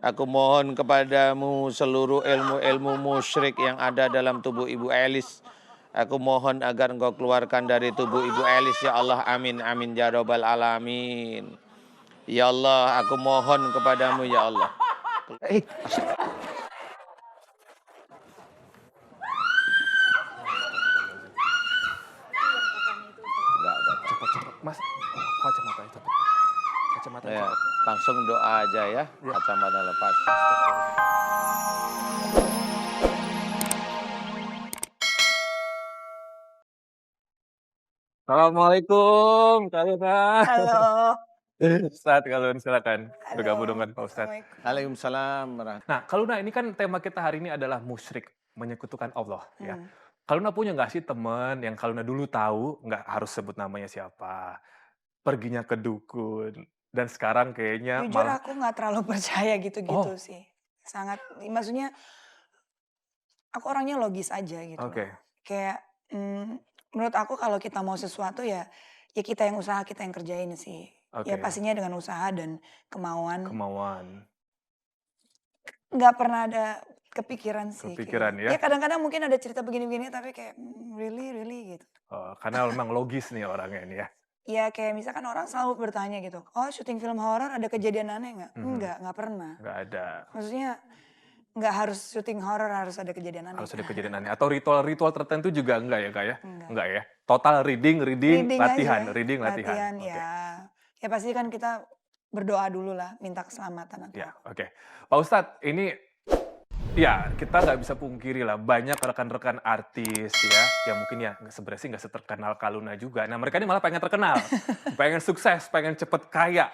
Aku mohon kepadamu seluruh ilmu-ilmu musyrik yang ada dalam tubuh Ibu Elis. Aku mohon agar engkau keluarkan dari tubuh Ibu Elis, ya Allah. Amin, amin, ya Rabbal Alamin. Ya Allah, aku mohon kepadamu, ya Allah. Cepet-cepet, Mas. Kacamatanya cepet. Kacamatanya Ya, cepet. langsung doa aja ya, Ya. kacamata lepas. Assalamualaikum, Kak Luna. Halo. Ustadz, Kak Luna, silakan bergabung Halo, dengan Pak Ustadz. Assalamualaikum. Waalaikumsalam. Nah, Kak Luna, ini kan tema kita hari ini adalah musyrik, menyekutukan Allah, ya. Hmm. Kak Luna punya nggak sih teman yang Kak Luna dulu tahu, nggak harus sebut namanya siapa, perginya ke dukun, dan sekarang kayaknya Jujur malah aku nggak terlalu percaya gitu-gitu oh, sih. Sangat, maksudnya aku orangnya logis aja gitu loh. oke, Kayak menurut aku kalau kita mau sesuatu ya, ya kita yang usaha, kita yang kerjain sih. Ya oke, pastinya dengan usaha dan kemauan. kemauan, Nggak pernah ada kepikiran sih kepikiran kayak. ya. Ya kadang-kadang mungkin ada cerita begini-begini tapi kayak really, really gitu. Karena memang logis nih orangnya ini ya. Ya kayak misalkan orang selalu bertanya gitu, oh syuting film horor ada kejadian aneh nggak? Mhm, Nggak pernah. nggak ada. Maksudnya nggak harus syuting horor harus ada kejadian aneh Harus ada kan? kejadian aneh atau ritual-ritual tertentu juga enggak ya, Kak, ya? Enggak. Enggak ya? Total reading reading, Reading latihan aja, reading, latihan. latihan Oke. ya. Ya pasti kan kita berdoa dulu lah, minta keselamatan atau Ya, apa. oke. Pak Ustadz, ini ya kita nggak bisa pungkiri lah, banyak rekan-rekan artis ya, yang mungkin ya sebenarnya sih nggak seterkenal Kak Luna juga. Nah, mereka ini malah pengen terkenal, pengen sukses, pengen cepet kaya.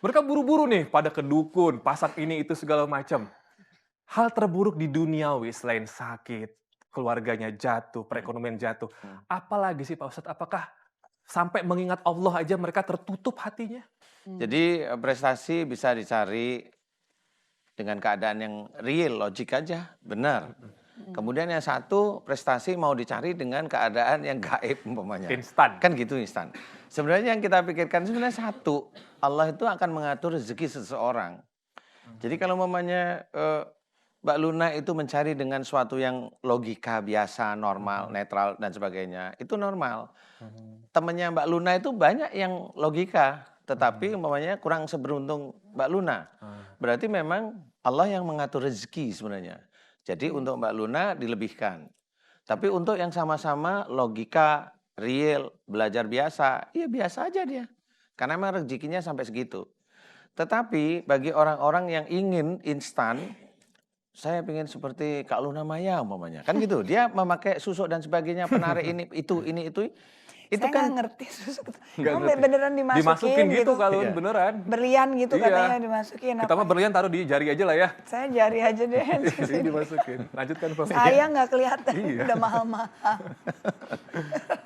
Mereka buru-buru nih pada ke dukun, pasang ini itu segala macam. Hal terburuk di duniawi selain sakit, keluarganya jatuh, perekonomian jatuh. Apalagi sih Pak Ustadz, apakah sampai mengingat Allah aja mereka tertutup hatinya? Jadi prestasi bisa dicari dengan keadaan yang real, logik aja, benar. Kemudian yang satu, prestasi mau dicari dengan keadaan yang gaib umpamanya. Instan. Kan gitu instan. Sebenarnya yang kita pikirkan sebenarnya satu, Allah itu akan mengatur rezeki seseorang. Jadi kalau umpamanya Mbak Luna itu mencari dengan suatu yang logika biasa, normal, netral dan sebagainya, itu normal. Temennya Mbak Luna itu banyak yang logika, tetapi umpamanya kurang seberuntung Mbak Luna. Berarti memang Allah yang mengatur rezeki sebenarnya. Jadi untuk Mbak Luna dilebihkan. Tapi untuk yang sama-sama logika, real, belajar biasa, ya biasa aja dia. Karena memang rezekinya sampai segitu. Tetapi bagi orang-orang yang ingin instan, saya ingin seperti Kak Luna Maya umpamanya. Kan gitu, dia memakai susuk dan sebagainya, penarik ini itu. Itu Saya nggak kan ngerti susuk itu. Nggak Emang ngerti. beneran Dimasukin dimasukin gitu gitu? Kak Lun, iya. beneran. Berlian gitu Iya. katanya dimasukin Kita apa? mah berlian taruh di jari aja lah ya. Saya jari aja deh. Ini dimasukin. Lanjutkan Pak. Saya nggak kelihatan, Iya. udah mahal-mahal.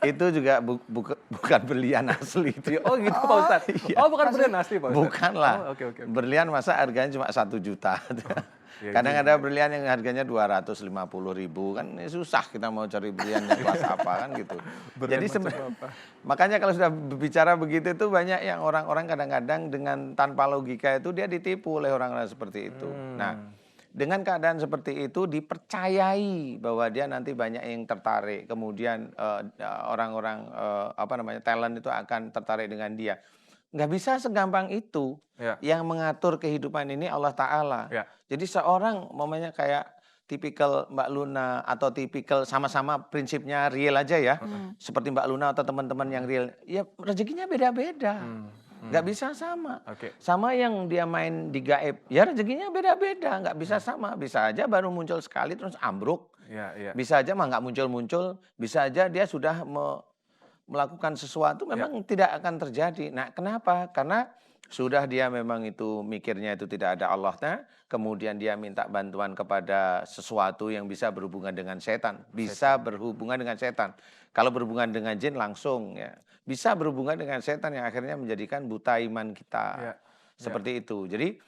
Itu juga bukan berlian asli itu. Iya, oh gitu Pak Ustadz. Oh bukan berlian asli Pak Ustadz. Bukan lah. Oh, oke. Berlian masa harganya cuma 1 juta. Iya Kadang juga. ada berlian yang harganya 250.000 kan ini susah kita mau cari berlian yang kelas apa kan gitu. Berlian Jadi macam apa? makanya kalau sudah berbicara begitu itu banyak yang orang-orang kadang-kadang dengan tanpa logika itu dia ditipu oleh orang-orang seperti itu. Nah, dengan keadaan seperti itu dipercayai bahwa dia nanti banyak yang tertarik, kemudian orang-orang talent itu akan tertarik dengan dia. Nggak bisa segampang itu. Ya. Yang mengatur kehidupan ini Allah Ta'ala. Ya. Jadi seorang momennya kayak tipikal Mbak Luna atau tipikal sama-sama prinsipnya real aja ya. Seperti Mbak Luna atau teman-teman yang real. Ya rezekinya beda-beda. Nggak bisa sama. Oke. Sama yang dia main di gaib. Ya rezekinya beda-beda. Nggak bisa sama. Bisa aja baru muncul sekali terus ambruk. Iya. Bisa aja mah nggak muncul-muncul. Bisa aja dia sudah melakukan sesuatu memang tidak akan terjadi. Nah, kenapa? Karena sudah dia memang itu mikirnya itu tidak ada Allahnya, kemudian dia minta bantuan kepada sesuatu yang bisa berhubungan dengan setan, bisa berhubungan dengan setan. Kalau berhubungan dengan jin langsung ya, bisa berhubungan dengan setan yang akhirnya menjadikan buta iman kita. Ya. Seperti itu. Jadi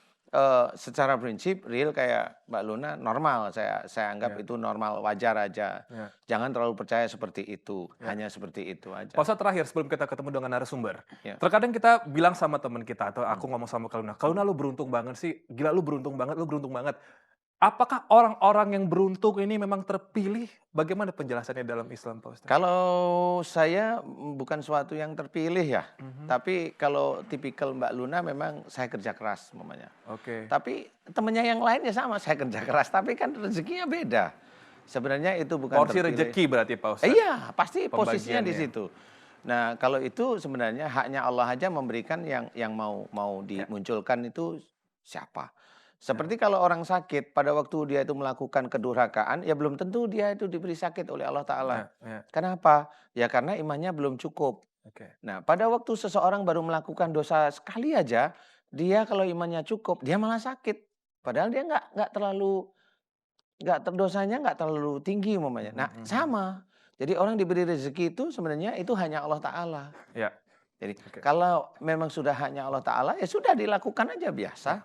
secara prinsip real kayak Mbak Luna normal, saya anggap Ya, itu normal, wajar aja. ya, Jangan terlalu percaya seperti itu, ya. hanya seperti itu Pak aja. Ustadz terakhir sebelum kita ketemu dengan narasumber. Ya. Terkadang kita bilang sama teman kita atau aku ngomong sama Kaluna lu beruntung banget sih. Gila lu beruntung banget, lu beruntung banget. Apakah orang-orang yang beruntung ini memang terpilih? Bagaimana penjelasannya dalam Islam, Pak Ustadz? Kalau saya bukan suatu yang terpilih ya, Mhm. tapi kalau tipikal Mbak Luna memang saya kerja keras umpamanya. Oke. Tapi temennya yang lain ya sama, saya kerja keras, tapi kan rezekinya beda. Sebenarnya itu bukan Porsi terpilih. rezeki berarti, Pak Ustadz. Iya, pasti posisinya di Pembagiannya. situ. Nah, kalau itu sebenarnya haknya Allah aja memberikan yang mau Ya, dimunculkan itu siapa. Seperti kalau orang sakit, pada waktu dia itu melakukan kedurhakaan, ya belum tentu dia itu diberi sakit oleh Allah Ta'ala. ya, ya. Kenapa? Ya karena imannya belum cukup. Oke. Nah, pada waktu seseorang baru melakukan dosa sekali aja, dia kalau imannya cukup, dia malah sakit. Padahal dia nggak terlalu dosanya nggak terlalu tinggi umpamanya. Nah, Mhm, mhm. sama. Jadi orang diberi rezeki itu sebenarnya itu hanya Allah Ta'ala. Ya, Jadi oke. kalau memang sudah hanya Allah Ta'ala, ya sudah dilakukan aja biasa. Ya,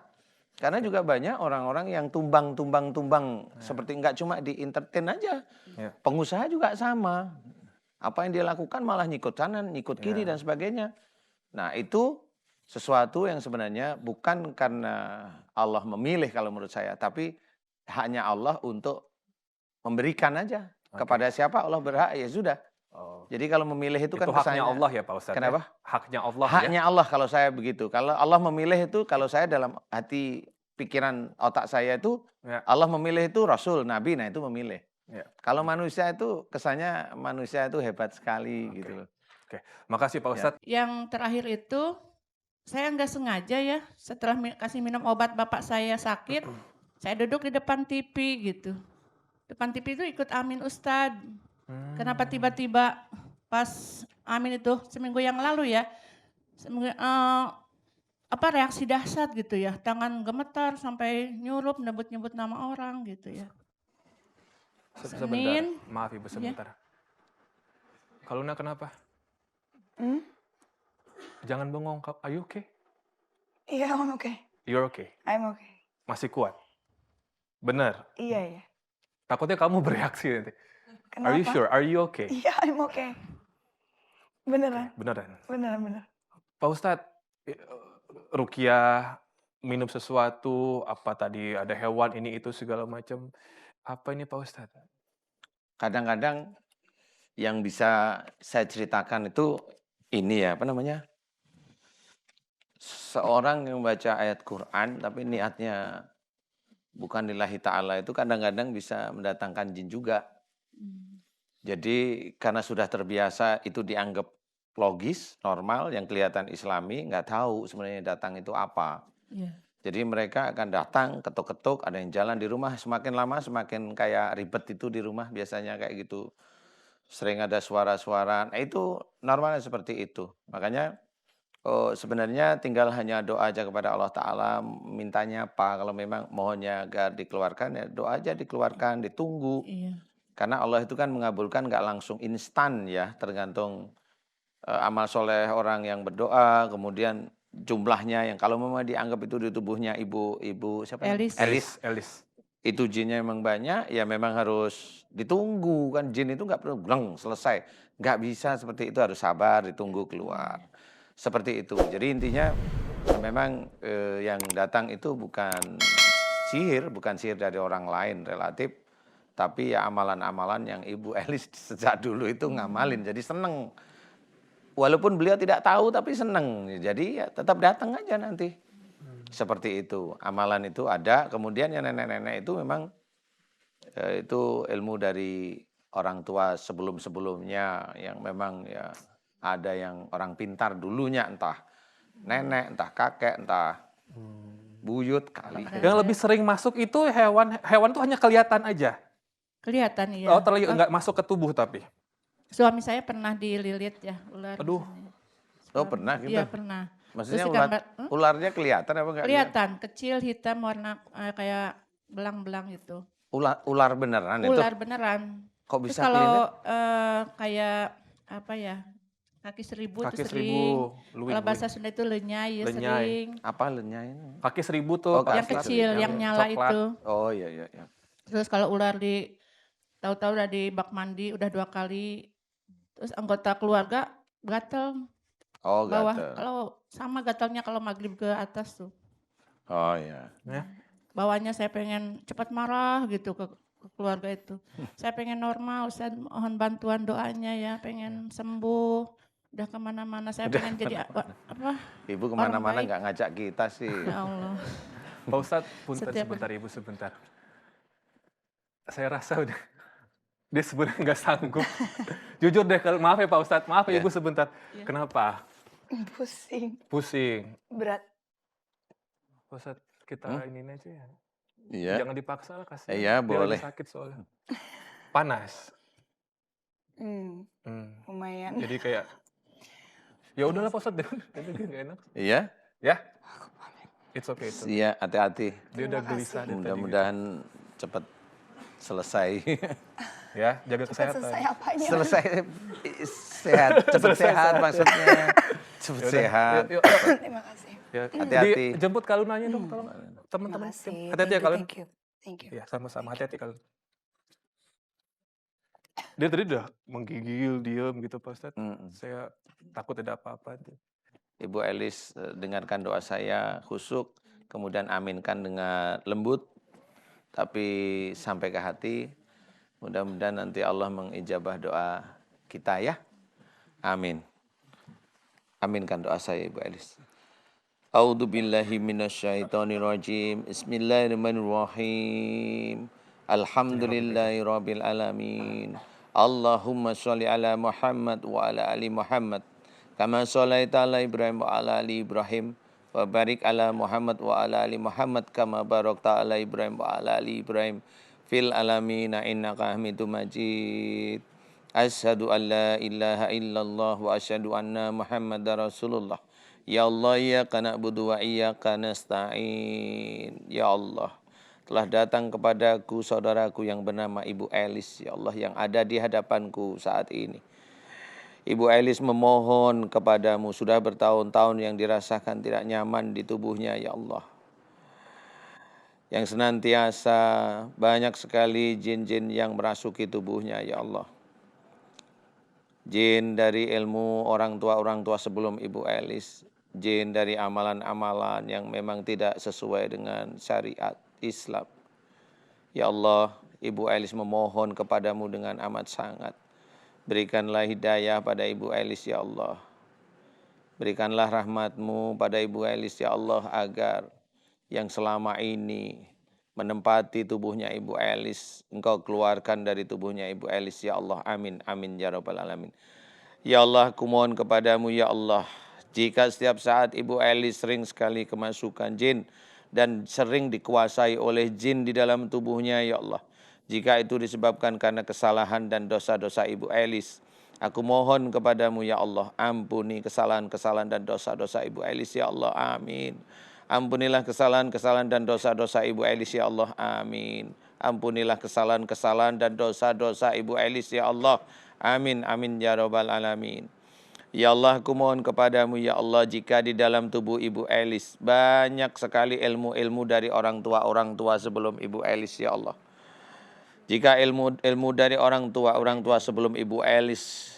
Karena juga banyak orang-orang yang tumbang, ya, seperti nggak cuma di entertain aja. ya, Pengusaha juga sama. Apa yang dia lakukan malah nyikut kanan, nyikut kiri ya. dan sebagainya. Nah, itu sesuatu yang sebenarnya bukan karena Allah memilih kalau menurut saya, tapi hanya Allah untuk memberikan aja. Oke. Kepada siapa Allah berhak, ya sudah. Oh. Jadi kalau memilih itu kan Itu haknya kesannya, Allah ya, Pak Ustadz ya? kenapa? Haknya Allah ya? Haknya Allah kalau saya begitu. Kalau Allah memilih itu, kalau saya dalam hati, pikiran, otak saya itu, Ya, Allah memilih itu Rasul, Nabi, nah itu memilih. ya. Kalau manusia itu kesannya manusia itu hebat sekali Oke. gitu loh. Oke. Makasih Pak Ya. Ustadz. Yang terakhir itu, saya nggak sengaja ya, setelah kasih minum obat bapak saya sakit, saya duduk di depan TV gitu. Depan TV itu ikut Amin Ustadz. Kenapa tiba-tiba pas Amin itu seminggu yang lalu ya, reaksi dahsyat gitu ya, tangan gemetar sampai nyurup, nyebut-nyebut nama orang gitu ya. Sebentar. Senin, Maaf Ibu sebentar. Kaluna kenapa? Hmm? Jangan bengong. Are you okay? Iya, I'm okay. You're okay. I'm okay. Masih kuat. Bener. Iya ya. Takutnya kamu bereaksi nanti. Kenapa? Are you sure? Are you okay? Iya, I'm okay. Beneran, Beneran. beneran. Pak Ustadz, ruqyah, minum sesuatu, apa tadi ada hewan ini itu segala macam. Apa ini Pak Ustadz? Kadang-kadang yang bisa saya ceritakan itu ini ya, apa namanya? Seorang yang baca ayat Quran tapi niatnya bukan lillahi ta'ala itu kadang-kadang bisa mendatangkan jin juga. Jadi karena sudah terbiasa itu dianggap logis, normal, yang kelihatan islami, nggak tahu sebenarnya datang itu apa. Iya. Jadi mereka akan datang, ketuk-ketuk, ada yang jalan di rumah, semakin lama semakin kayak ribet itu di rumah biasanya kayak gitu. Sering ada suara-suara, nah itu normalnya seperti itu. Makanya sebenarnya tinggal hanya doa aja kepada Allah Ta'ala, mintanya apa, kalau memang mohonnya agar dikeluarkan, ya doa aja dikeluarkan, ditunggu. Iya. Karena Allah itu kan mengabulkan nggak langsung instan ya, tergantung amal soleh orang yang berdoa, kemudian jumlahnya yang kalau memang dianggap itu di tubuhnya ibu siapa namanya? Elis. Elis. Itu jinnya memang banyak, ya memang harus ditunggu kan, jin itu nggak perlu bleng selesai, nggak bisa seperti itu, harus sabar ditunggu keluar. Seperti itu. Jadi intinya memang yang datang itu bukan sihir dari orang lain relatif, tapi ya amalan-amalan yang Ibu Elis sejak dulu itu ngamalin, jadi seneng. Walaupun beliau tidak tahu tapi seneng, jadi ya tetap datang aja nanti. Seperti itu, amalan itu ada, kemudian yang nenek-nenek itu memang itu ilmu dari orang tua sebelum-sebelumnya yang memang ya ada yang orang pintar dulunya, entah nenek, entah kakek, entah buyut kali. Yang lebih sering masuk itu hewan tuh hanya kelihatan aja. Kelihatan iya. Oh, nggak masuk ke tubuh tapi. Suami saya pernah dililit ya ular. Aduh. misalnya. Oh pernah gitu? Iya pernah. Maksudnya Terus gambar- ularnya kelihatan apa enggak? Kelihatan kecil hitam warna kayak belang-belang itu. Ular beneran itu? Ular beneran. Kok Terus bisa kalau kelilit? kayak apa ya? Kaki seribu itu Kaki sering. 1000, luwih, Kalau luwih. bahasa Sunda itu lenyai ya Lenyai. sering. Apa lenyai ini? Kaki 1000 tuh, Oh, Pak Yang kaki Ustadz. kecil, seribu. yang nyala coklat. itu. Oh iya iya iya. Terus kalau ular tahu-tahu udah di bak mandi udah 2 kali. Terus anggota keluarga gatel Oh bawah. gatel. Kalau sama gatalnya kalau maghrib ke atas tuh. Oh iya. Ya. Bawahnya saya pengen cepat marah gitu ke keluarga itu. Saya pengen normal, Ustaz mohon bantuan doanya ya, pengen sembuh. Udah kemana-mana, saya Udah pengen jadi apa? Ibu Orang kemana-mana baik. nggak ngajak kita sih. Ya Allah. Pak Ustadz, punten Setiap sebentar Ibu, sebentar. Saya rasa udah dia sebenarnya nggak sanggup. Jujur deh, maaf ya Pak Ustadz, maaf ya Ya. Ibu sebentar. Ya. Kenapa? Pusing, Pusing. berat. Pak Ustadz, kita iniin aja ya. Iya. Jangan dipaksa lah, kasihan. Iya, Dia boleh. lagi sakit soalnya. Panas. Hmm, Hmm. lumayan. Jadi kayak, ya udahlah Pak Ustadz, dia nggak enak. Iya. Ya, it's okay. It's okay. Iya, hati-hati. Dia udah Terima gelisah kasih. dari tadi. Mudah-mudahan cepat selesai. Ya, jaga Cepat kesehatan. selesai apanya? Selesai sehat, cepat sehat maksudnya. Cepat Yaudah, sehat. yuk. Terima kasih. Ya, Hati-hati. dijemput kalunanya dong, tolong. Terima Teman-teman. kasih. Hati-hati ya kalun. Thank you. Thank you. Ya, sama-sama. Hati-hati kalun. Dia tadi udah menggigil, diem gitu Pak Ustadz. Mm-mm. Saya takut ada apa-apa. Ibu Elis, dengarkan doa saya khusyuk, kemudian aminkan dengan lembut, tapi sampai ke hati. Mudah-mudahan nanti Allah mengijabah doa kita ya. Amin. Aminkan doa saya Ibu Elis. A'udzu billahi minasyaitonir rajim. Bismillahirrahmanirrahim. Alhamdulillahirabbil alamin. Allahumma shalli ala Muhammad wa ala ali Muhammad. Kama shallaita ala Ibrahim wa ala ali Ibrahim. Wa barik ala Muhammad wa ala ali Muhammad kama barakta ala Ibrahim wa ala ali Ibrahim fil alamin innaka Hamidum Majid. Asyhadu an la ilaha illallah wa asyhadu anna Muhammadar Rasulullah. Ya Allah, iyyaka na'budu wa iyyaka nasta'in. Ya Allah, telah datang kepadaku saudaraku yang bernama Ibu Elis, ya Allah, yang ada di hadapanku saat ini. Ibu Elis memohon kepadamu, sudah bertahun-tahun yang dirasakan tidak nyaman di tubuhnya, ya Allah. Yang senantiasa banyak sekali jin-jin yang merasuki tubuhnya, ya Allah. Jin dari ilmu orang tua sebelum Ibu Elis. Jin dari amalan-amalan yang memang tidak sesuai dengan syariat Islam. Ya Allah, Ibu Elis memohon kepadamu dengan amat sangat. Berikanlah hidayah pada Ibu Elis, ya Allah. Berikanlah rahmat-Mu pada Ibu Elis, ya Allah, agar yang selama ini menempati tubuhnya Ibu Elis, Engkau keluarkan dari tubuhnya Ibu Elis, ya Allah. Amin, amin, ya Rabbal Alamin. Ya Allah, aku mohon kepadamu, ya Allah, jika setiap saat Ibu Elis sering sekali kemasukan jin dan sering dikuasai oleh jin di dalam tubuhnya, ya Allah, jika itu disebabkan karena kesalahan dan dosa-dosa Ibu Elis, aku mohon kepadamu, ya Allah, ampuni kesalahan-kesalahan dan dosa-dosa Ibu Elis, ya Allah. Amin. Ampunilah kesalahan-kesalahan dan dosa-dosa Ibu Elis, ya Allah. Amin. Ampunilah kesalahan-kesalahan dan dosa-dosa Ibu Elis, ya Allah. Amin, amin, ya Rabbal Alamin. Ya Allah, aku mohon kepadamu, ya Allah, jika di dalam tubuh Ibu Elis banyak sekali ilmu-ilmu dari orang tua sebelum Ibu Elis, ya Allah. Jika ilmu dari orang tua sebelum Ibu Elis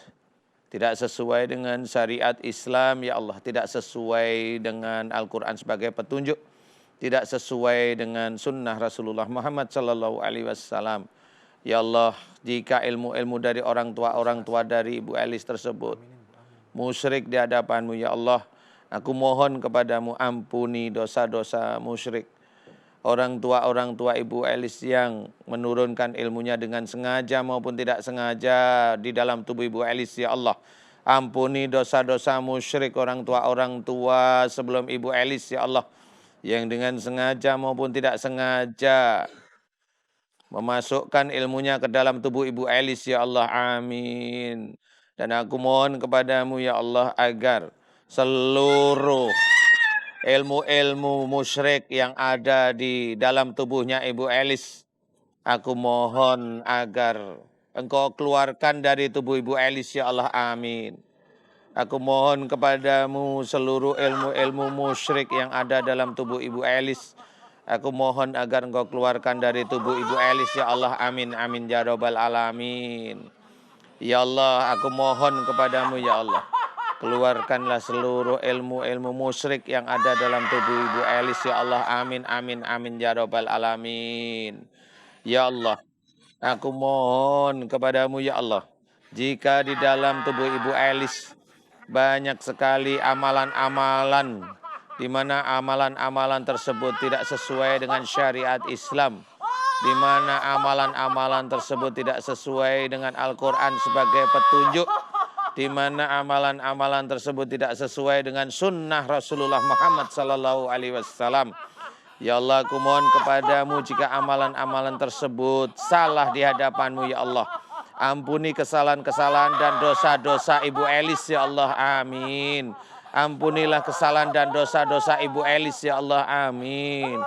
tidak sesuai dengan syariat Islam, ya Allah, tidak sesuai dengan Al-Quran sebagai petunjuk, tidak sesuai dengan sunnah Rasulullah Muhammad sallallahu alaihi wasallam. Ya Allah, jika ilmu-ilmu dari orang tua dari Ibu Elis tersebut musyrik di hadapanmu, ya Allah, aku mohon kepadamu, ampuni dosa-dosa musyrik. Orang tua Ibu Elis yang menurunkan ilmunya dengan sengaja maupun tidak sengaja di dalam tubuh Ibu Elis, ya Allah. Ampuni dosa-dosa musyrik orang tua sebelum Ibu Elis, ya Allah, yang dengan sengaja maupun tidak sengaja memasukkan ilmunya ke dalam tubuh Ibu Elis, ya Allah. Amin. Dan aku mohon kepadamu, ya Allah, agar seluruh ilmu-ilmu musyrik yang ada di dalam tubuhnya Ibu Elis, aku mohon agar Engkau keluarkan dari tubuh Ibu Elis, ya Allah. Amin. Aku mohon kepadamu seluruh ilmu-ilmu musyrik yang ada dalam tubuh Ibu Elis. Aku mohon agar engkau keluarkan dari tubuh Ibu Elis, ya Allah. Amin, amin, ya rabbal alamin. Ya Allah, aku mohon kepadamu, ya Allah. Keluarkanlah seluruh ilmu-ilmu musyrik yang ada dalam tubuh Ibu Elis, ya Allah. Amin, amin, amin, ya rabbal alamin. Ya Allah, aku mohon kepadamu, ya Allah. Jika di dalam tubuh Ibu Elis banyak sekali amalan-amalan, di mana amalan-amalan tersebut tidak sesuai dengan syariat Islam, di mana amalan-amalan tersebut tidak sesuai dengan Al-Quran sebagai petunjuk, di mana amalan-amalan tersebut tidak sesuai dengan sunnah Rasulullah Muhammad Sallallahu Alaihi Wasallam. Ya Allah, aku mohon kepadamu jika amalan-amalan tersebut salah di hadapanmu, ya Allah. Ampuni kesalahan-kesalahan dan dosa-dosa Ibu Elis, ya Allah. Amin. Ampunilah kesalahan dan dosa-dosa Ibu Elis, ya Allah. Amin.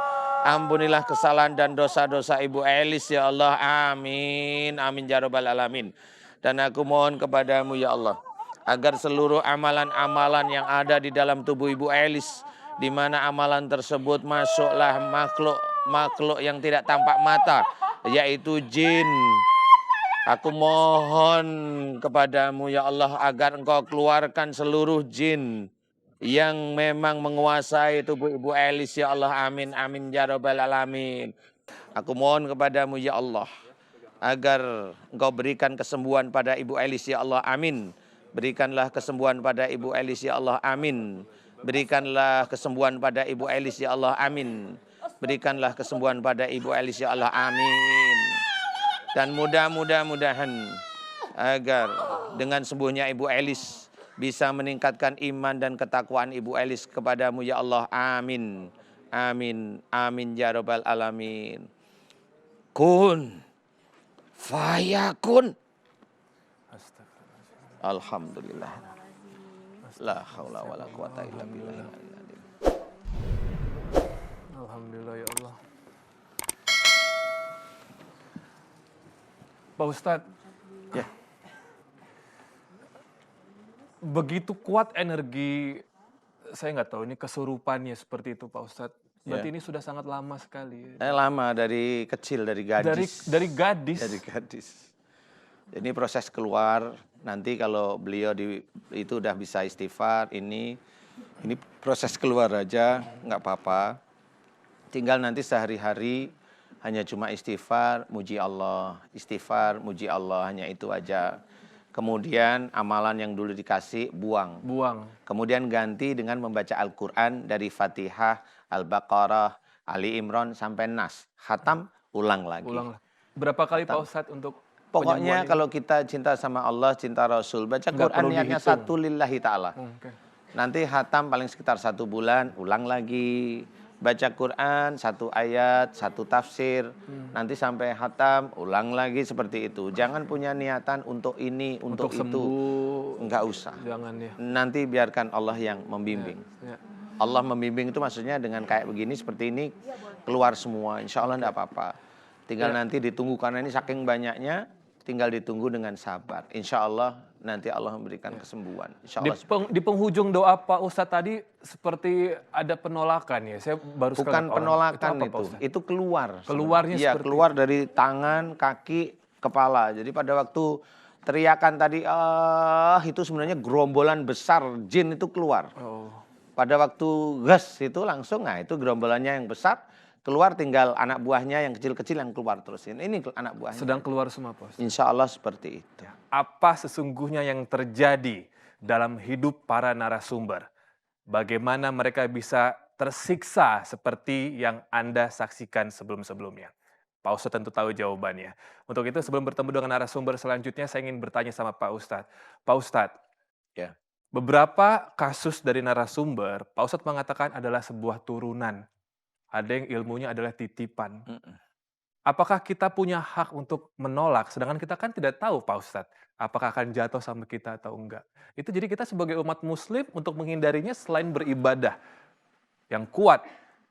Ampunilah kesalahan dan dosa-dosa Ibu Elis, ya Allah. Amin. Amin, ya rabbal alamin. Dan aku mohon kepadamu, ya Allah, agar seluruh amalan-amalan yang ada di dalam tubuh Ibu Elis, di mana amalan tersebut masuklah makhluk yang tidak tampak mata, yaitu jin. Aku mohon kepadamu, ya Allah, agar engkau keluarkan seluruh jin yang memang menguasai tubuh Ibu Elis, ya Allah. Amin, amin, ya rabbal alamin. Aku mohon kepadamu, ya Allah, agar engkau berikan kesembuhan pada Ibu Elis, ya Allah. Amin. Berikanlah kesembuhan pada Ibu Elis, ya Allah. Amin. Berikanlah kesembuhan pada Ibu Elis, ya Allah. Amin. Berikanlah kesembuhan pada Ibu Elis, ya Allah. Amin. Dan mudah-mudahan agar dengan sembuhnya Ibu Elis bisa meningkatkan iman dan ketakwaan Ibu Elis kepadamu, ya Allah. Amin. Amin. Amin, ya rabbal alamin. Kun fayakun. Alhamdulillah. La haula wala quwata illa billah. Alhamdulillah, ya Allah. Pak Ustadz, Ya. begitu kuat energi, saya nggak tahu ini kesurupannya seperti itu, Pak Ustadz. Berarti Ya. ini sudah sangat lama sekali. Lama, dari kecil, dari gadis. Dari gadis. Dari gadis. Ini proses keluar. Nanti kalau beliau itu udah bisa istighfar, ini proses keluar aja, nggak apa-apa. Tinggal nanti sehari-hari hanya cuma istighfar, muji Allah, istighfar, muji Allah, hanya itu aja. Kemudian amalan yang dulu dikasih buang. Kemudian ganti dengan membaca Al-Quran dari Fatihah, Al-Baqarah, Ali Imran sampai Nas. Khatam, ulang lagi. Berapa kali Pak Ustadz untuk Pokoknya penyembuhan kalau kita cinta sama Allah, cinta Rasul, baca Nggak Quran perlu niatnya dihitung. satu lillahi ta'ala. Oke. Nanti khatam paling sekitar 1 bulan, ulang lagi. Baca Quran, 1 ayat, 1 tafsir. Nanti sampai khatam, ulang lagi seperti itu. Jangan punya niatan untuk ini, untuk itu. sembuh, Enggak usah. jangan ya. Nanti biarkan Allah yang membimbing. Ya. Allah membimbing itu maksudnya dengan kayak begini, seperti ini, keluar semua. Insya Allah enggak apa-apa. Tinggal nanti ditunggu, karena ini saking banyaknya, tinggal ditunggu dengan sabar. Insya Allah nanti Allah memberikan kesembuhan. Insya Allah. Di penghujung doa Pak Ustadz tadi seperti ada penolakan ya. Saya baru Bukan sekali penolakan apa, Pak itu, Ustadz? itu keluar. Keluarnya Iya, seperti keluar dari tangan, kaki, kepala. Jadi pada waktu teriakan tadi, itu sebenarnya gerombolan besar jin itu keluar. Oh. Pada waktu gas itu langsung, nah itu gerombolannya yang besar, keluar, tinggal anak buahnya yang kecil-kecil yang keluar terus. Ini anak buahnya. Sedang keluar semua Pak Ustadz. Insya Allah seperti itu. Apa sesungguhnya yang terjadi dalam hidup para narasumber? Bagaimana mereka bisa tersiksa seperti yang Anda saksikan sebelum-sebelumnya? Pak Ustadz tentu tahu jawabannya. Untuk itu sebelum bertemu dengan narasumber selanjutnya, saya ingin bertanya sama Pak Ustadz. Pak Ustadz, Ya. beberapa kasus dari narasumber, Pak Ustadz mengatakan adalah sebuah turunan. Ada yang ilmunya adalah titipan. Apakah kita punya hak untuk menolak? Sedangkan kita kan tidak tahu Pak Ustadz, apakah akan jatuh sama kita atau enggak. Itu jadi kita sebagai umat muslim untuk menghindarinya selain beribadah yang kuat,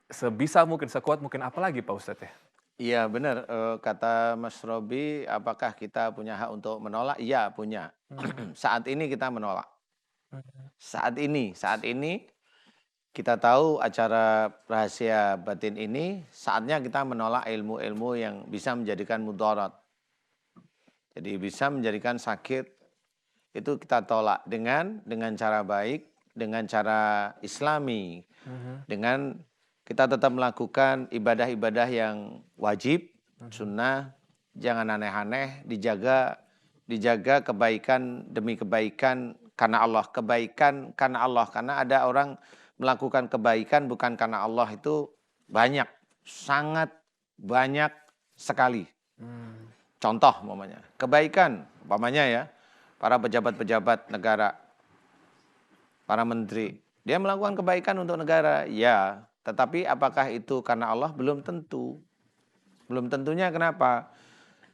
sebisa mungkin, sekuat mungkin, apalagi Pak Ustadz ya? Iya benar, kata Mas Robi, apakah kita punya hak untuk menolak? Iya punya. Saat ini kita menolak. Saat ini kita tahu acara rahasia batin ini saatnya kita menolak ilmu-ilmu yang bisa menjadikan mudarat. Jadi bisa menjadikan sakit, itu kita tolak dengan cara baik, dengan cara islami, dengan kita tetap melakukan ibadah-ibadah yang wajib, sunnah, jangan aneh-aneh, dijaga kebaikan demi kebaikan karena Allah, kebaikan karena Allah. Karena ada orang melakukan kebaikan bukan karena Allah itu banyak, sangat banyak sekali. Contoh umpamanya, kebaikan umpamanya ya, para pejabat-pejabat negara, para menteri, dia melakukan kebaikan untuk negara, ya. Tetapi apakah itu karena Allah? Belum tentu. Belum tentunya kenapa?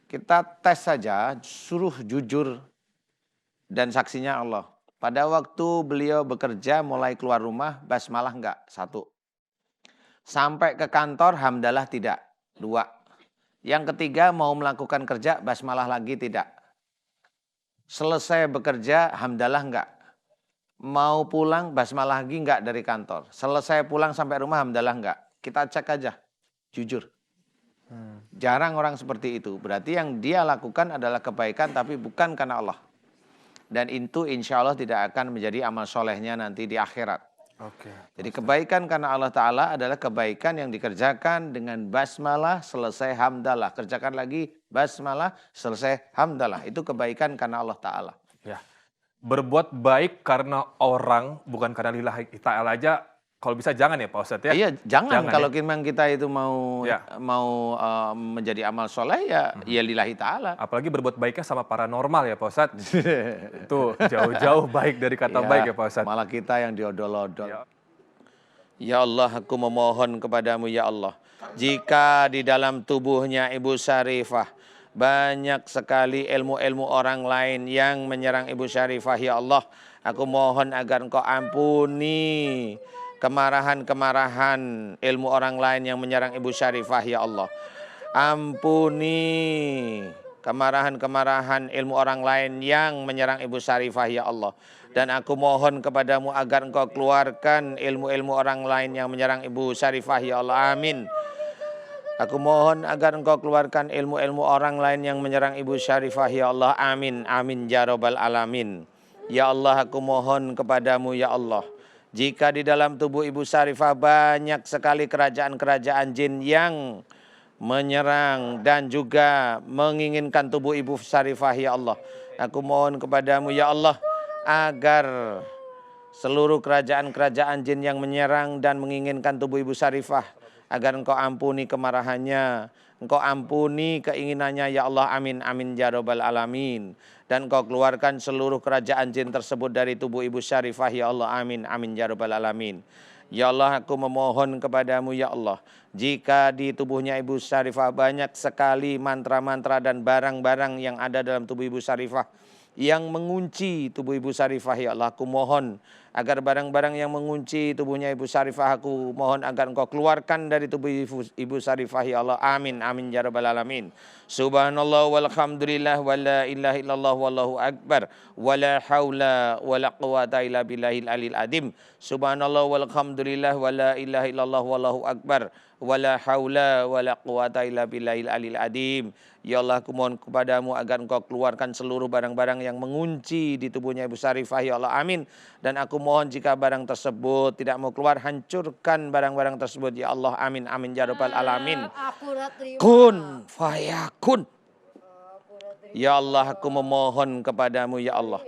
Kita tes saja, suruh jujur dan saksinya Allah. Pada waktu beliau bekerja mulai keluar rumah, basmalah enggak? 1. Sampai ke kantor, hamdalah tidak? 2. Yang ketiga mau melakukan kerja, basmalah lagi tidak? Selesai bekerja, hamdalah enggak? Mau pulang, basmalah lagi enggak dari kantor? Selesai pulang sampai rumah, hamdalah enggak? Kita cek aja, jujur. Jarang orang seperti itu. Berarti yang dia lakukan adalah kebaikan tapi bukan karena Allah. Dan itu insya Allah tidak akan menjadi amal solehnya nanti di akhirat. Oke. Jadi kebaikan karena Allah Ta'ala adalah kebaikan yang dikerjakan dengan basmalah selesai hamdalah. Kerjakan lagi basmalah selesai hamdalah. Itu kebaikan karena Allah Ta'ala. Ya. Berbuat baik karena orang, bukan karena lillahi ta'ala aja, kalau bisa jangan ya Pak Ustadz ya? Iya, jangan kalau ya. memang kita itu mau Ya. menjadi amal soleh ya lillahi Ta'ala. Apalagi berbuat baiknya sama paranormal ya Pak Ustadz. Itu jauh-jauh baik dari kata baik ya Pak Ustadz. Malah kita yang diodol-odol. Ya. Ya Allah, aku memohon kepadamu ya Allah. Jika di dalam tubuhnya Ibu Syarifah banyak sekali ilmu-ilmu orang lain yang menyerang Ibu Syarifah ya Allah. Aku mohon agar Engkau ampuni kemarahan-kemarahan ilmu orang lain yang menyerang Ibu Syarifah ya Allah. Ampuni kemarahan-kemarahan ilmu orang lain yang menyerang Ibu Syarifah ya Allah. Dan aku mohon kepadamu agar Engkau keluarkan ilmu-ilmu orang lain yang menyerang Ibu Syarifah ya Allah. Amin. Aku mohon agar Engkau keluarkan ilmu-ilmu orang lain yang menyerang Ibu Syarifah ya Allah. Amin. Amin ya rabbal alamin. Ya Allah, aku mohon kepadamu ya Allah. Jika di dalam tubuh Ibu Syarifah banyak sekali kerajaan-kerajaan jin yang menyerang dan juga menginginkan tubuh Ibu Syarifah ya Allah. Aku mohon kepadamu ya Allah agar seluruh kerajaan-kerajaan jin yang menyerang dan menginginkan tubuh Ibu Syarifah, agar Engkau ampuni kemarahannya, Engkau ampuni keinginannya ya Allah. Amin. Amin ya rabbal alamin. Dan Engkau keluarkan seluruh kerajaan jin tersebut dari tubuh Ibu Syarifah ya Allah. Amin. Amin ya rabbal alamin. Ya Allah, aku memohon kepadamu ya Allah, jika di tubuhnya Ibu Syarifah banyak sekali mantra-mantra dan barang-barang yang ada dalam tubuh Ibu Syarifah yang mengunci tubuh Ibu Syarifah ya Allah, aku mohon agar barang-barang yang mengunci tubuhnya Ibu Syarifah, aku mohon agar Engkau keluarkan dari tubuh Ibu Syarifah ya Allah. Amin. Amin ya rabbal alamin. Subhanallah walhamdulillah wa la ilaha illallah wallahu akbar wa la haula wa la quwata illa billahil alil adim. Subhanallah walhamdulillah wa la ilaha illallah wallahu akbar wa la haula wa la quwata illa billahil alil adim. Ya Allah, aku mohon kepadamu agar Engkau keluarkan seluruh barang-barang yang mengunci di tubuhnya Ibu Syarifah ya Allah. Amin. Dan aku mohon jika barang tersebut tidak mau keluar, hancurkan barang-barang tersebut ya Allah. Amin. Amin ya rabbal alamin. Kun fayakun. Ya Allah, aku memohon kepadamu ya Allah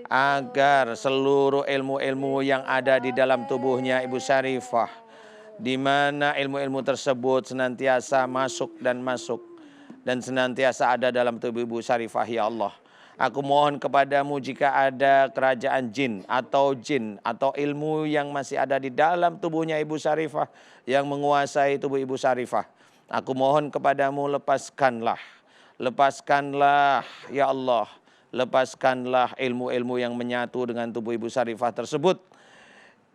agar seluruh ilmu-ilmu yang ada di dalam tubuhnya Ibu Syarifah, di mana ilmu-ilmu tersebut senantiasa masuk dan senantiasa ada dalam tubuh Ibu Syarifah ya Allah. Aku mohon kepadamu jika ada kerajaan jin atau ilmu yang masih ada di dalam tubuhnya Ibu Syarifah yang menguasai tubuh Ibu Syarifah, aku mohon kepadamu lepaskanlah ya Allah, lepaskanlah ilmu-ilmu yang menyatu dengan tubuh Ibu Syarifah tersebut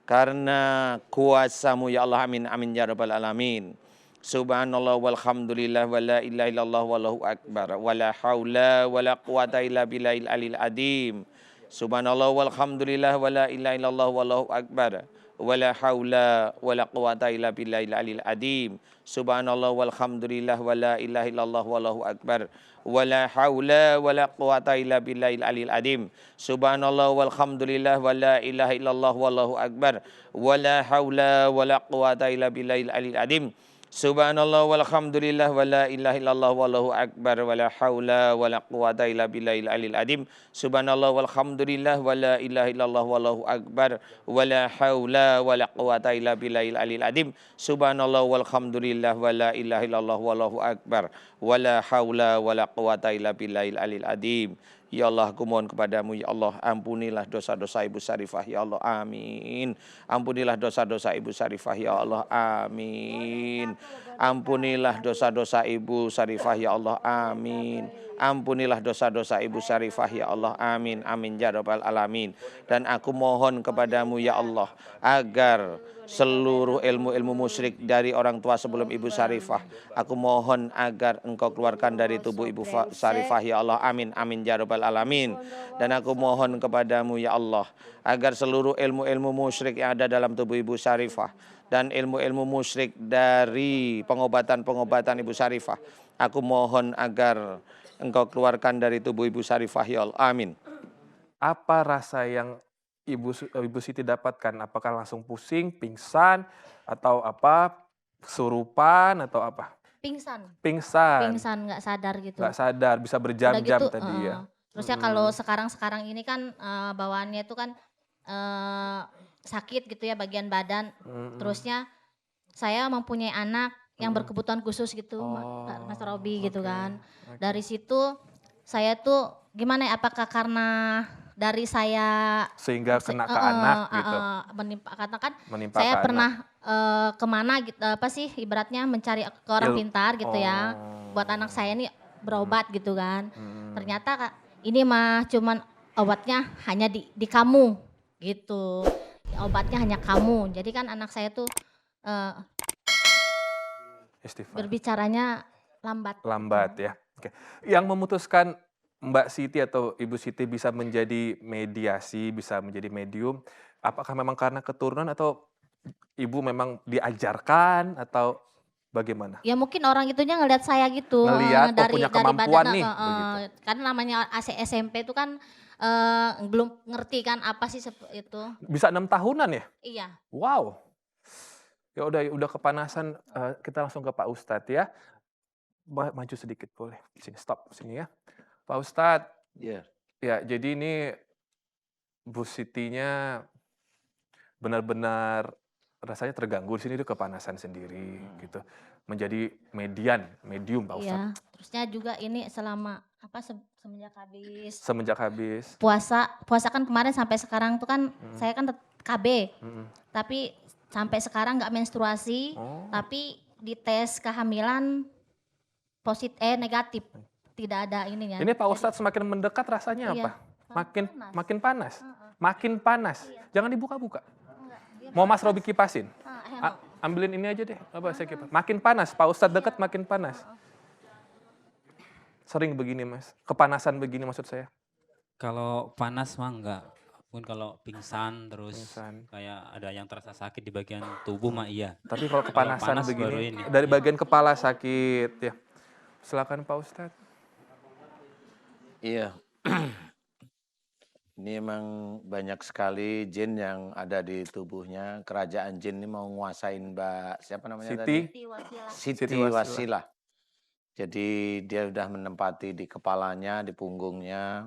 karena kuasa-Mu ya Allah. Amin. Amin ya rabbal alamin. Subhanallah walhamdulillah wa la ilaha illallah wallahu akbar wa la haula wa la quwata illa billahil alil adim. Subhanallah walhamdulillah wala ilaha illallah wallahu akbar. Wala haula wala quwata illa billahil alil adim. Subhanallah walhamdulillah wala ilaha illallah wallahu akbar. Wala haula wala quwata illa billahil alil adim. Subhanallah walhamdulillah wala ilaha illallah wallahu akbar. Wala haula wala quwata illa billahil alil adim. Subhanallah walhamdulillah wala ilaha illallah wallahu akbar wala haula wala quwata illa billahil alil adim. Subhanallah walhamdulillah wala ilaha illallah wallahu akbar wala haula wala quwata illa billahil alil adim. Subhanallah walhamdulillah wala ilaha illallah wallahu akbar wala haula wala quwata illa billahil alil adim. Ya Allah, aku mohon kepadamu, ya Allah, ampunilah dosa-dosa Ibu Syarifah, ya Allah, amin. Ampunilah dosa-dosa Ibu Syarifah, ya Allah, amin. Ampunilah dosa-dosa Ibu Syarifah, ya Allah, amin. Ampunilah dosa-dosa Ibu Syarifah, ya Allah, amin. Amin, ya Rabbal Alamin. Dan aku mohon kepadamu, ya Allah, agar seluruh ilmu-ilmu musyrik dari orang tua sebelum Ibu Syarifah, aku mohon agar Engkau keluarkan dari tubuh Ibu Syarifah, ya Allah, amin, amin, ya Rabbal Alamin. Dan aku mohon kepadamu, ya Allah, agar seluruh ilmu-ilmu musyrik yang ada dalam tubuh Ibu Syarifah dan ilmu-ilmu musyrik dari pengobatan-pengobatan Ibu Syarifah, aku mohon agar Engkau keluarkan dari tubuh Ibu Syarifah, ya Allah, amin. Apa rasa yang Ibu Siti dapatkan? Apakah langsung pusing, pingsan, atau apa, kesurupan, atau apa? Pingsan, Pingsan, nggak sadar gitu. nggak sadar, bisa Udah berjam-jam gitu, tadi ya. terusnya kalau sekarang ini kan bawaannya itu kan sakit gitu ya bagian badan. Terusnya saya mempunyai anak yang berkebutuhan khusus gitu, Mas Robi gitu kan. Dari situ saya tuh gimana ya? Apakah karena dari saya Sehingga kena ke anak gitu. menimpa karena kan Menimpa saya ke pernah kemana gitu apa sih ibaratnya mencari ke orang pintar gitu ya buat anak saya ini berobat gitu kan. Ternyata ini mah cuman obatnya hanya di kamu gitu. Obatnya hanya kamu. Jadi kan anak saya tuh Istighfar. berbicaranya lambat. Lambat ya. Oke. Yang memutuskan Mbak Siti atau Ibu Siti bisa menjadi mediasi, bisa menjadi medium, apakah memang karena keturunan atau Ibu memang diajarkan atau bagaimana? Ya mungkin orang itunya ngelihat saya gitu, Ngelihat, oh punya kemampuan badan, nih, begitu. Kan namanya SMP itu kan belum ngerti kan apa sih itu. Bisa 6 tahunan ya? Iya. Wow. Ya udah kepanasan, kita langsung ke Pak Ustadz ya. Maju sedikit boleh. Sini, stop sini ya. Pak Ustadz, Ya. ya jadi ini Bu Sitinya benar-benar rasanya terganggu di sini, itu kepanasan sendiri gitu. Menjadi medium Pak Ustadz. Iya. Terusnya juga ini selama apa semenjak habis Semenjak habis. puasa kan kemarin sampai sekarang tuh kan saya kan KB. Tapi sampai sekarang nggak menstruasi, tapi di tes kehamilan negatif. Tidak ada ininya. Ini Pak Ustadz semakin mendekat rasanya Iya, apa? Makin panas. Heeh. Makin panas. Iya. Jangan dibuka-buka. Enggak, dia Mau Mas Robi kipasin? enak. Ambilin ini aja deh. Apa saya kipas? Makin panas. Pak Ustadz dekat makin panas. Sering begini Mas. Kepanasan begini maksud saya. Kalau panas mah enggak. Pun kalau pingsan terus Pingsan. kayak ada yang terasa sakit di bagian tubuh mah iya. Tapi kalau kepanasan panas baru begini, ini. dari bagian kepala sakit ya. Silakan Pak Ustadz. Iya. Ini emang banyak sekali jin yang ada di tubuhnya. Kerajaan jin ini mau nguasain Mbak siapa namanya tadi? Siti. Siti Wasilah. Jadi dia udah menempati di kepalanya, di punggungnya.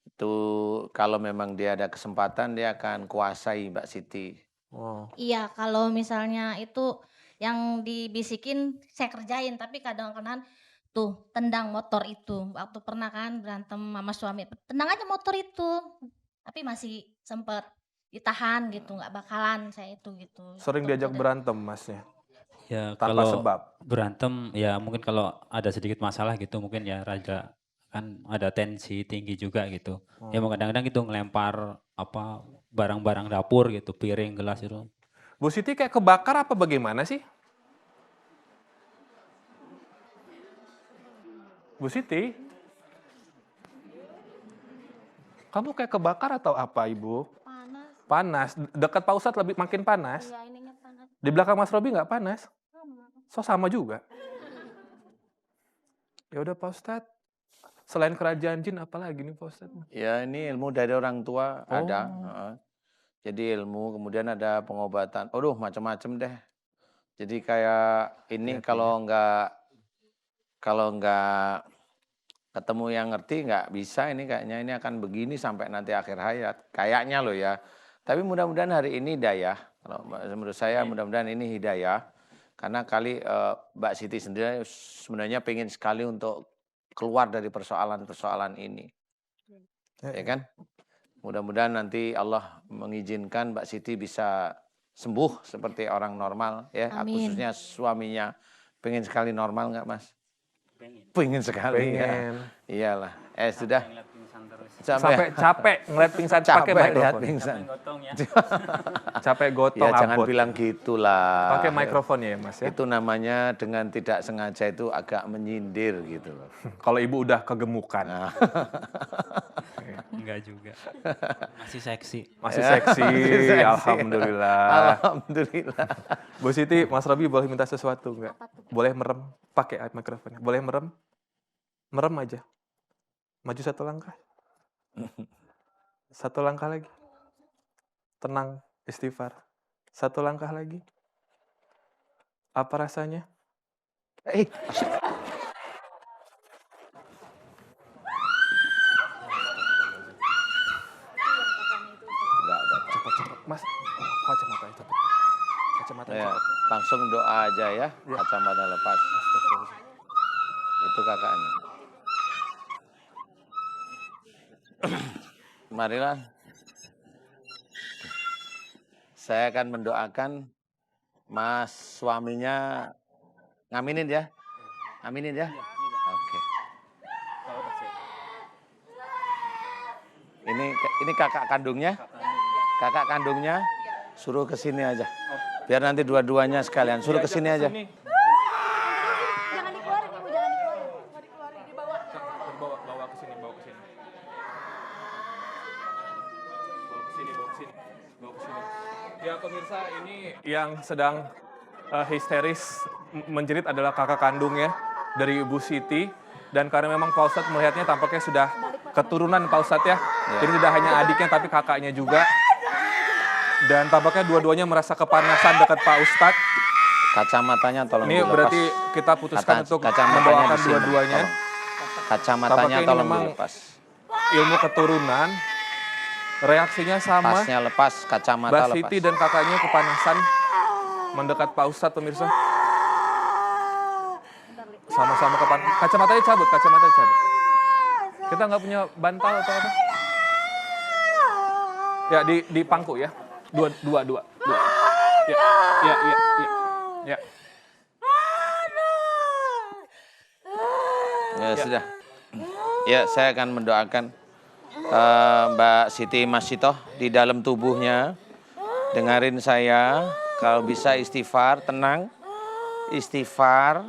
Itu kalau memang dia ada kesempatan dia akan kuasai Mbak Siti. Oh. Iya, kalau misalnya itu yang dibisikin saya kerjain, tapi kadang-kadang tuh tendang motor itu. Waktu pernah kan berantem sama suami, tendang aja motor itu. Tapi masih sempet ditahan gitu, nggak bakalan saya itu gitu. Sering diajak berantem Masnya. Ya Tanpa kalau sebab. berantem ya mungkin kalau ada sedikit masalah gitu mungkin ya raja kan ada tensi tinggi juga gitu. Ya mau kadang-kadang itu ngelempar apa barang-barang dapur gitu, piring, gelas itu. Bu Siti kayak kebakar apa bagaimana sih? Bu Siti? Kamu kayak kebakar atau apa, Ibu? Panas. Panas. Dekat Pak Ustadz lebih makin panas. Iya, ininya panas. Di belakang Mas Robi nggak panas? So sama juga. Ya udah Pak Ustadz. Selain kerajaan jin apalagi nih Pak Ustadz? Ya ini ilmu dari orang tua ada. Oh. heeh. Jadi ilmu, kemudian ada pengobatan. Aduh macam-macam deh. Jadi kayak ini Hati-hati kalau nggak ketemu yang ngerti nggak bisa ini kayaknya ini akan begini sampai nanti akhir hayat. Kayaknya loh ya. Tapi mudah-mudahan hari ini hidayah. Kalau menurut saya mudah-mudahan ini hidayah. Karena kali Mbak Siti sendiri sebenarnya pengen sekali untuk keluar dari persoalan-persoalan ini. Ya kan? Mudah-mudahan nanti Allah mengizinkan Mbak Siti bisa sembuh seperti orang normal ya. Amin. Khususnya suaminya pengen sekali normal nggak Mas? Pengen sekali ya. Pengen. Iyalah. Sudah. Sampai capek ngeliat pingsan pakai capek lihat mikrofon. pingsan. Capek gotong Ya jangan abot. bilang gitulah. Pakai mikrofon ya Mas ya. Itu namanya dengan tidak sengaja itu agak menyindir gitu loh. Kalau Ibu udah kegemukan. Nah, Enggak juga. Masih seksi. Masih Ya, seksi. masih seksi. Alhamdulillah. alhamdulillah. Bu Siti, Mas Robi boleh minta sesuatu nggak? Apa tuh? Boleh merem? Pakai mikrofonnya. Boleh merem? Merem aja. Maju satu langkah. Satu langkah lagi. Tenang, istighfar. Satu langkah lagi. Apa rasanya? Eh, enggak. Cepet-cepet. Mas, kacamatanya cepet. Kacamatanya Ya, cepet. langsung doa aja ya. Ya. Kacamata lepas. Astagfirullah. Itu kakaknya. Marilah. Saya akan mendoakan Mas suaminya ngaminin ya. Aminin ya. Oke. Ini kakak kandungnya. Kakak kandungnya suruh ke sini aja. Biar nanti dua-duanya sekalian suruh ke sini aja. Jangan dikeluarin, Ibu, jangan dikeluarin. Bawa ke sini, bawa ke sini. Bawa ke sini, bawa ke sini. Bawa ke sini. Ya pemirsa, ini yang sedang histeris menjerit adalah kakak kandungnya dari Ibu Siti. Dan karena memang Pak Ustadz melihatnya tampaknya sudah keturunan Pak Ustadz ya. Jadi tidak hanya adiknya tapi kakaknya juga. Dan tampaknya dua-duanya merasa kepanasan dekat Pak Ustadz. Kacamatanya tolong Ini dilepas. berarti kita putuskan untuk kacamatanya mendoakan di sini, dua-duanya. tolong. Kacamatanya Tampaknya ini tolong memang dilepas. Ilmu keturunan, reaksinya sama. Tasnya lepas, kacamata Mbak lepas. Siti dan kakaknya kepanasan mendekat Pak Ustadz pemirsa. Sama-sama kepanasan. Kacamatanya cabut, kacamata cabut. Kita nggak punya bantal atau apa? Ya di pangku ya. Dua. Ya. Ya. Ya sudah. Ya saya akan mendoakan Mbak Siti Masitoh di dalam tubuhnya. Dengarin saya, kalau bisa istighfar, tenang. Istighfar.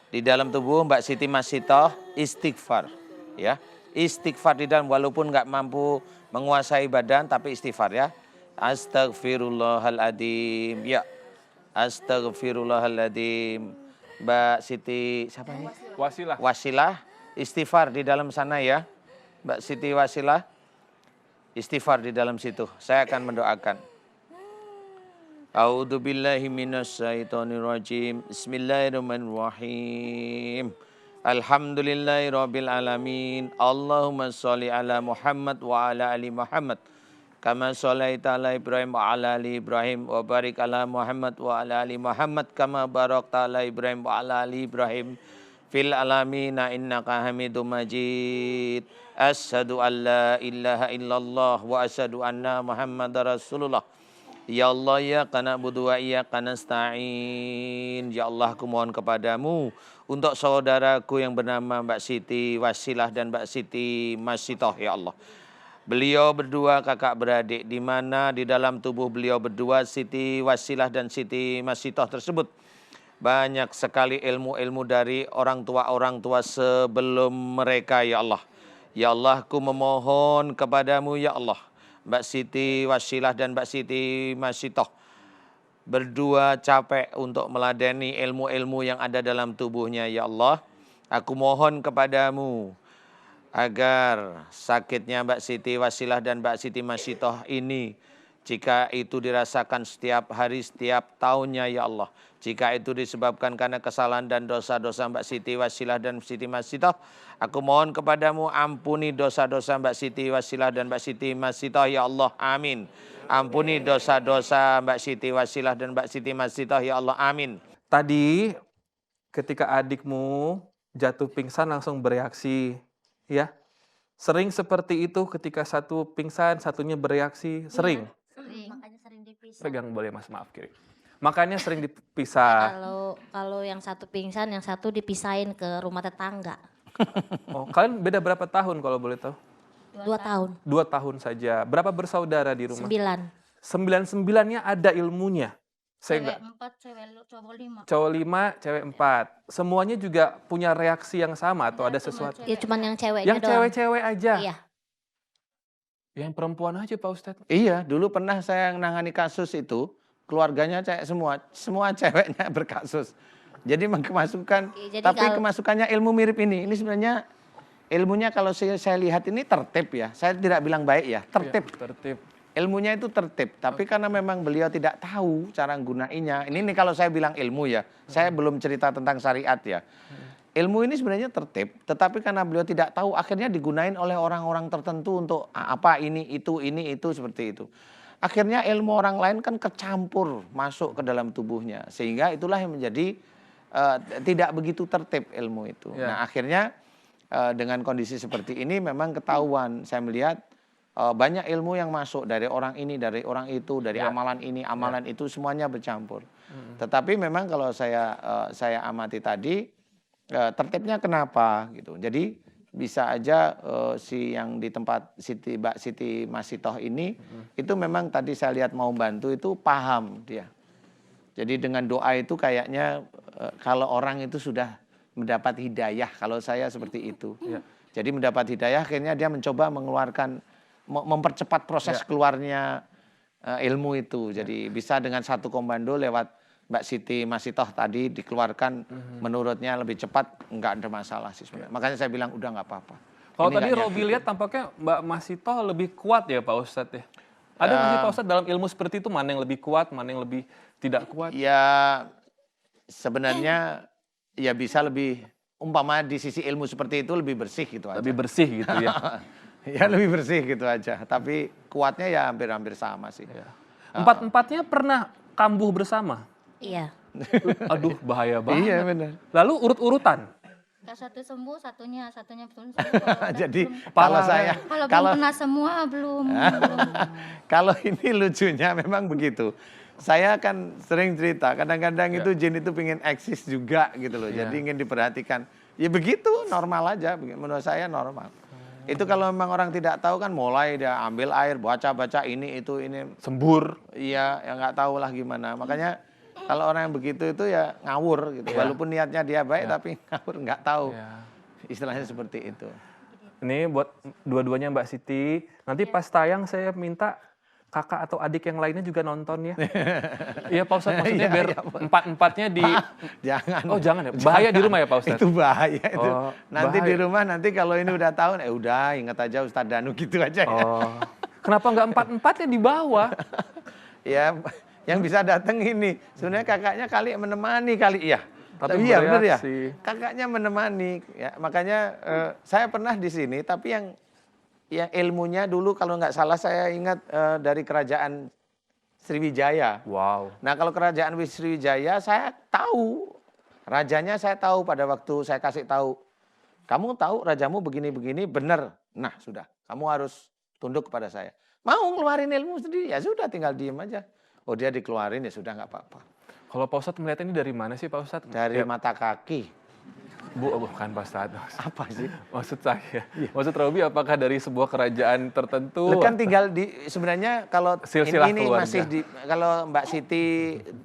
Di dalam tubuh Mbak Siti Masitoh, istighfar. Ya, istighfar di dalam walaupun nggak mampu menguasai badan, tapi istighfar ya. Astagfirullahaladzim. Ya, astagfirullahaladzim. Mbak Siti, siapa ini? Wasilah. Wasilah, istighfar di dalam sana ya. Mbak Siti Wasilah, istighfar di dalam situ. Saya akan mendoakan. A'udzu billahi minasyaitonir rajim. Bismillahirrahmanirrahim. Alhamdulillahirabbil alamin. Allahumma shalli ala Muhammad wa ala ali Muhammad. Kama shallaita ala Ibrahim wa ala ali Ibrahim wa barik ala Muhammad wa ala ali Muhammad kama barakta ala Ibrahim wa ala ali Ibrahim fil alamin innaka Hamidum Majid. Asyhadu an la ilaha illallah wa asyhadu anna Muhammadar Rasulullah. Ya Allah, ya na'budu wa iyyaka nasta'in. Ya Allah, aku mohon kepadamu untuk saudaraku yang bernama Mbak Siti Wasilah dan Mbak Siti Masitoh, ya Allah. Beliau berdua kakak beradik, di mana di dalam tubuh beliau berdua Siti Wasilah dan Siti Masitoh tersebut banyak sekali ilmu-ilmu dari orang tua sebelum mereka, ya Allah. Ya Allah, ku memohon kepadamu ya Allah. Mbak Siti Wasilah dan Mbak Siti Masitoh berdua capek untuk meladeni ilmu-ilmu yang ada dalam tubuhnya ya Allah. Aku mohon kepadamu agar sakitnya Mbak Siti Wasilah dan Mbak Siti Masitoh ini, jika itu dirasakan setiap hari, setiap tahunnya ya Allah, jika itu disebabkan karena kesalahan dan dosa-dosa Mbak Siti Wasilah dan Siti Masitoh, aku mohon kepadamu ampuni dosa-dosa Mbak Siti Wasilah dan Mbak Siti Masitoh ya Allah, amin. Ampuni dosa-dosa Mbak Siti Wasilah dan Mbak Siti Masitoh ya Allah, amin. Tadi ketika adikmu jatuh pingsan langsung bereaksi, ya. Sering seperti itu ketika satu pingsan, satunya bereaksi, sering. Sering. Makanya sering dipisah. Pegang boleh Mas, maaf kiri. Makanya sering dipisah. Kalau yang satu pingsan, yang satu dipisahin ke rumah tetangga. Oh, kalian beda berapa tahun kalau boleh tahu? 2 tahun. 2 tahun saja. Berapa bersaudara di rumah? 9. 9-9-nya ada ilmunya. Saya Cewek enggak. 4, cowok 5. Cowok 5, cewek 4. Semuanya juga punya reaksi yang sama atau ada sesuatu? Ya cuman yang ceweknya Yang doang. cewek-cewek aja. Iya. Yang perempuan aja Pak Ustadz. Iya, dulu pernah saya nangani kasus itu, keluarganya cewek semua ceweknya berkasus. Jadi kemasukan, Jadi tapi kalau- kemasukannya ilmu mirip ini. Ini sebenarnya ilmunya kalau saya lihat ini tertib ya. Saya tidak bilang baik ya, tertib. Ya, tertib. Ilmunya itu tertib, tapi karena memang beliau tidak tahu cara gunainya. Ini nih kalau saya bilang ilmu ya, saya belum cerita tentang syariat ya. Ilmu ini sebenarnya tertib, tetapi karena beliau tidak tahu, akhirnya digunain oleh orang-orang tertentu untuk apa ini itu seperti itu. Akhirnya ilmu orang lain kan kecampur masuk ke dalam tubuhnya, sehingga itulah yang menjadi tidak begitu tertib ilmu itu. Ya. Nah akhirnya dengan kondisi seperti ini memang ketahuan, saya melihat banyak ilmu yang masuk dari orang ini, dari orang itu, dari Ya. amalan ini, amalan itu, semuanya bercampur. Tetapi memang kalau saya amati tadi, tertibnya kenapa gitu. Jadi bisa aja si yang di tempat Mbak Siti Masitoh ini, itu memang tadi saya lihat mau bantu itu paham dia. Jadi dengan doa itu kayaknya kalau orang itu sudah mendapat hidayah, kalau saya seperti itu. Ya. Jadi mendapat hidayah akhirnya dia mencoba mengeluarkan, mempercepat proses Ya. keluarnya ilmu itu. Jadi bisa dengan satu komando lewat Mbak Siti Masitoh tadi dikeluarkan menurutnya lebih cepat, nggak ada masalah sih sebenarnya. Makanya saya bilang udah nggak apa-apa. Kalau Ini tadi nggak Robi nyakitin. lihat tampaknya Mbak Masitoh lebih kuat ya Pak Ustadz ya. Ada nggak sih Pak Ustadz dalam ilmu seperti itu mana yang lebih kuat, mana yang lebih tidak kuat? Ya sebenarnya ya bisa lebih, umpama di sisi ilmu seperti itu lebih bersih gitu aja. Lebih bersih gitu ya. Ya lebih bersih gitu aja. Tapi kuatnya ya hampir-hampir sama sih. Ya. Empat-empatnya pernah kambuh bersama. Iya. Aduh bahaya banget. Iya benar. Lalu urut-urutan. Kalau satu sembuh, satunya belum sembuh. Jadi kalau Parah, saya Kalau kalau belum kena semua belum. kalau ini lucunya memang begitu. Saya kan sering cerita, kadang-kadang itu jin itu pengen eksis juga gitu loh. Ya. Jadi ingin diperhatikan. Ya begitu, normal aja. Menurut saya normal. Itu kalau memang orang tidak tahu kan mulai dia ambil air, baca-baca ini itu ini. Sembur. Iya, ya nggak tahu lah gimana. Makanya kalau orang yang begitu itu ya ngawur gitu. Ya. Walaupun niatnya dia baik Ya. tapi ngawur, nggak tahu. Ya. Istilahnya seperti itu. Ini buat dua-duanya Mbak Siti. Nanti pas tayang saya minta kakak atau adik yang lainnya juga nonton ya. Iya Pak Ustadz, maksudnya Iya, biar iya, Pak. empat-empatnya di... Jangan. Oh jangan ya, bahaya di rumah ya Pak Ustadz? Itu bahaya itu. Oh, Nanti di bahaya. rumah nanti kalau ini udah tahu, udah ingat aja Ustadz Danu gitu aja ya. Oh, kenapa nggak empat-empatnya di bawah? Ya, yang bisa datang ini. Sebenarnya kakaknya kali menemani kali ya. Tapi iya benar ya. bereaksi. Kakaknya menemani. Ya, makanya saya pernah di sini, tapi yang ilmunya dulu kalau nggak salah saya ingat dari kerajaan Sriwijaya. Wow. Nah kalau kerajaan Sriwijaya saya tahu, rajanya saya tahu pada waktu saya kasih tahu, kamu tahu rajamu begini-begini benar. Nah sudah, kamu harus tunduk kepada saya. Mau ngeluarin ilmu sendiri, ya sudah tinggal diem aja. Oh dia dikeluarin ya sudah nggak apa-apa. Kalau Pak Ustadz melihat ini dari mana sih Pak Ustadz? Dari Ya, mata kaki. bukan Pak Ustadz. Apa sih? Maksud saya, maksud Robi apakah dari sebuah kerajaan tertentu? Lu kan tinggal di, sebenarnya kalau Silsilah ini keluarga. masih di, kalau Mbak Siti,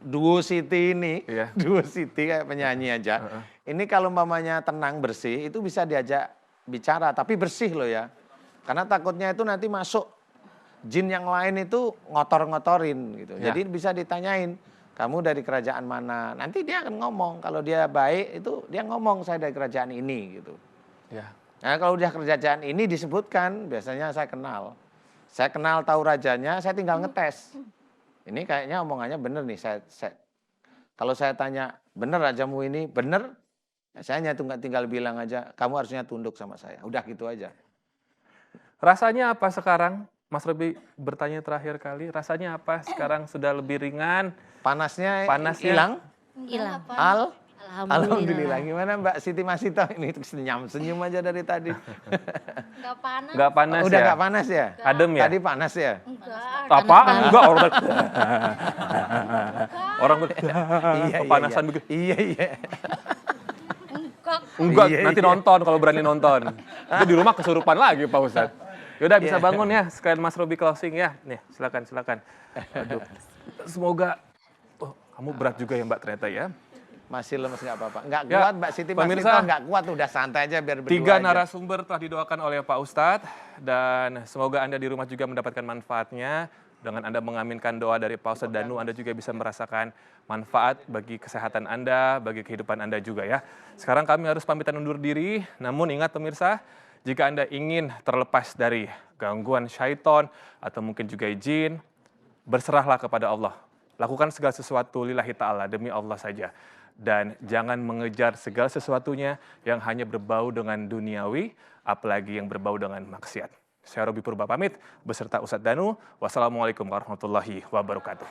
duo Siti ini, Iya. duo Siti kayak penyanyi aja. Ini kalau mamanya tenang bersih itu bisa diajak bicara, tapi bersih loh ya. Karena takutnya itu nanti masuk jin yang lain itu ngotor-ngotorin gitu. Ya. Jadi bisa ditanyain, kamu dari kerajaan mana? Nanti dia akan ngomong. Kalau dia baik itu dia ngomong saya dari kerajaan ini gitu. Ya. Nah kalau udah kerajaan ini disebutkan, biasanya saya kenal. Saya kenal tahu rajanya, saya tinggal ngetes. Ini kayaknya omongannya bener nih. Kalau saya tanya, bener rajamu ini? Bener? Ya, saya hanya tinggal bilang aja, kamu harusnya tunduk sama saya. Udah gitu aja. Rasanya apa sekarang? Mas Robi bertanya terakhir kali, rasanya apa sekarang sudah lebih ringan? Panasnya Panasnya? hilang? Hilang. Alhamdulillah. Gimana Mbak Siti Masito ini senyum aja dari tadi. Enggak panas. Nggak panas Udah ya? nggak panas ya? Adem ya? Tadi panas ya? Enggak. Apa? Enggak, orang orang Iya, kepanasan begitu. Iya. Enggak, Iya, nanti iya. nonton kalau berani nonton. Itu di rumah kesurupan lagi Pak Ustadz. Yaudah bisa Iya. bangun ya, sekalian Mas Robi closing ya. Nih, silakan. Aduh. Semoga, kamu berat juga ya Mbak ternyata ya. Masih lemes nggak apa-apa. Nggak Ya, kuat Mbak Siti pemirsa. Masito nggak kuat, udah santai aja biar berdua 3 aja. narasumber telah didoakan oleh Pak Ustadz dan semoga Anda di rumah juga mendapatkan manfaatnya. Dengan Anda mengaminkan doa dari Pak Ustadz Danu, Anda juga bisa merasakan manfaat bagi kesehatan Anda, bagi kehidupan Anda juga ya. Sekarang kami harus pamitan undur diri, namun ingat pemirsa, jika Anda ingin terlepas dari gangguan syaiton atau mungkin juga jin, berserahlah kepada Allah. Lakukan segala sesuatu lillahi ta'ala, demi Allah saja. Dan jangan mengejar segala sesuatunya yang hanya berbau dengan duniawi, apalagi yang berbau dengan maksiat. Saya Robi Purba pamit, beserta Ustadz Danu. Wassalamualaikum warahmatullahi wabarakatuh.